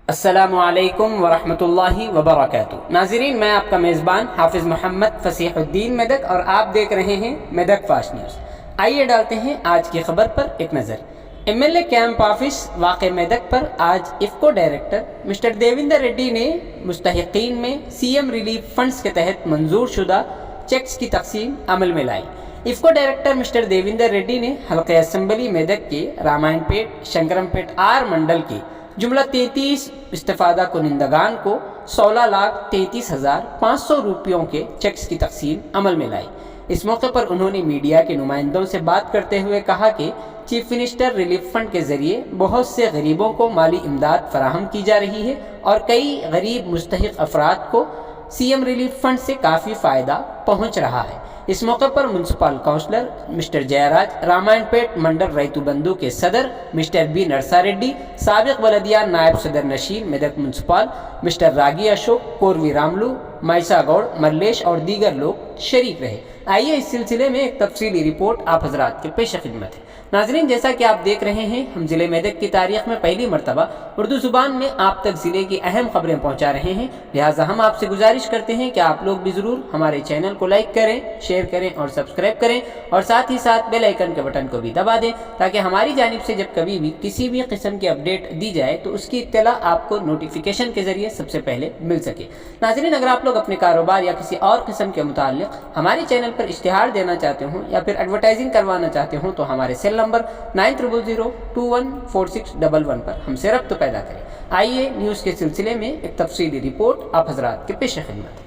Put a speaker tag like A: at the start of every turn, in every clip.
A: अस्सलामुअलैकुम वरहमतुल्लाहि वबरकातुहू। नाज़रीन, मैं आपका मेज़बान हाफिज़ मोहम्मद फसीहुद्दीन मेदक और आप देख रहे हैं मेदक फास्ट न्यूज़। आइए डालते हैं आज की खबर पर एक नज़र। MLA कैंप ऑफिस वाक़े मेदक पर आज इफ़को डायरेक्टर मिस्टर देविंदर रेड्डी ने मुस्तहिक़ीन में CM रिलीफ फंड्स के तहत मंजूर शुदा चेक्स की तकसीम अमल में लाई। इफ़को डायरेक्टर मिस्टर देविंदर रेड्डी ने हल्के असम्बली मेदक के रामायणपेट शंकरमपेट आर मंडल के जुमला 33 इस्तेफादा कुनिंदगान को 16,33,500 रुपयों के चेक्स की तकसीम अमल में लाई। इस मौके पर उन्होंने मीडिया के नुमाइंदों से बात करते हुए कहा कि चीफ मिनिस्टर रिलीफ फंड के ज़रिए बहुत से गरीबों को माली इमदाद फराहम की जा रही है और कई गरीब मुस्तहिक़ अफराद को CM रिलीफ फंड से काफ़ी फ़ायदा पहुँच रहा है। इस मौके पर म्यूनसिपल काउंसलर मिस्टर जयराज, रामायणपेट मंडल रैतु बंधु के सदर मिस्टर B नरसारेड्डी, साबिक बलदिया नायब सदर नशीन मेदक म्यूनसिपल मिस्टर रागी अशोक, कोरवी रामलू, माइसा गौड़, मरलेश और दीगर लोग शरीक रहे। आइए इस सिलसिले में एक तफसीली रिपोर्ट आप हजरात के पेश खिदमत है। नाजरीन, जैसा कि आप देख रहे हैं, हम ज़िले मेदक की तारीख में पहली मरतबा उर्दू ज़ुबान में आप तक ज़िले की अहम खबरें पहुंचा रहे हैं। लिहाजा हम आपसे गुजारिश करते हैं कि आप लोग भी ज़रूर हमारे चैनल को लाइक करें, शेयर करें और सब्सक्राइब करें और साथ ही साथ बेल आइकन के बटन को भी दबा दें ताकि हमारी जानिब से जब कभी भी किसी भी किस्म की अपडेट दी जाए तो उसकी इत्तला आपको नोटिफिकेशन के ज़रिए सबसे पहले मिल सके। नाजरीन, अगर आप लोग अपने कारोबार या किसी और किस्म के मुताल्लिक़ हमारे चैनल पर इश्तिहार देना चाहते हों या फिर एडवर्टाइजिंग करवाना चाहते हों तो हमारे सेल नंबर 9000214611 पर हमसे रब्त पैदा करें। आइए न्यूज़ के सिलसिले में एक तफसीली रिपोर्ट आप हजरात के पेश खिदमत है।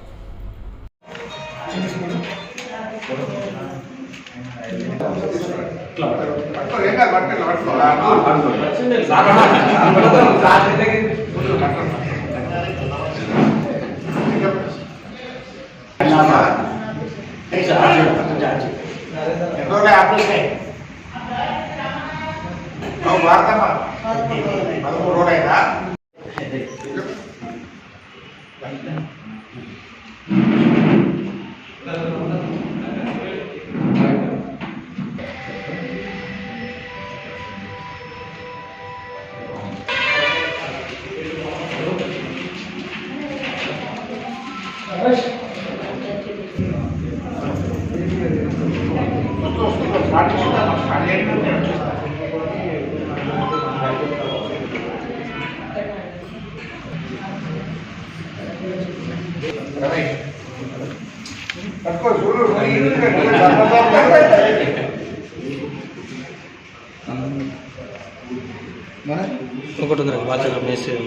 B: ఒకటి బాగా మెసేజ్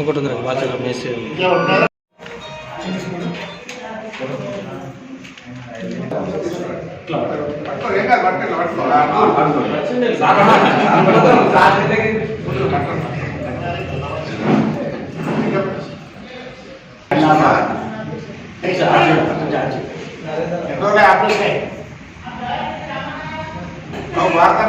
B: ఒకటి బాగా మెసేజ్
C: వార్త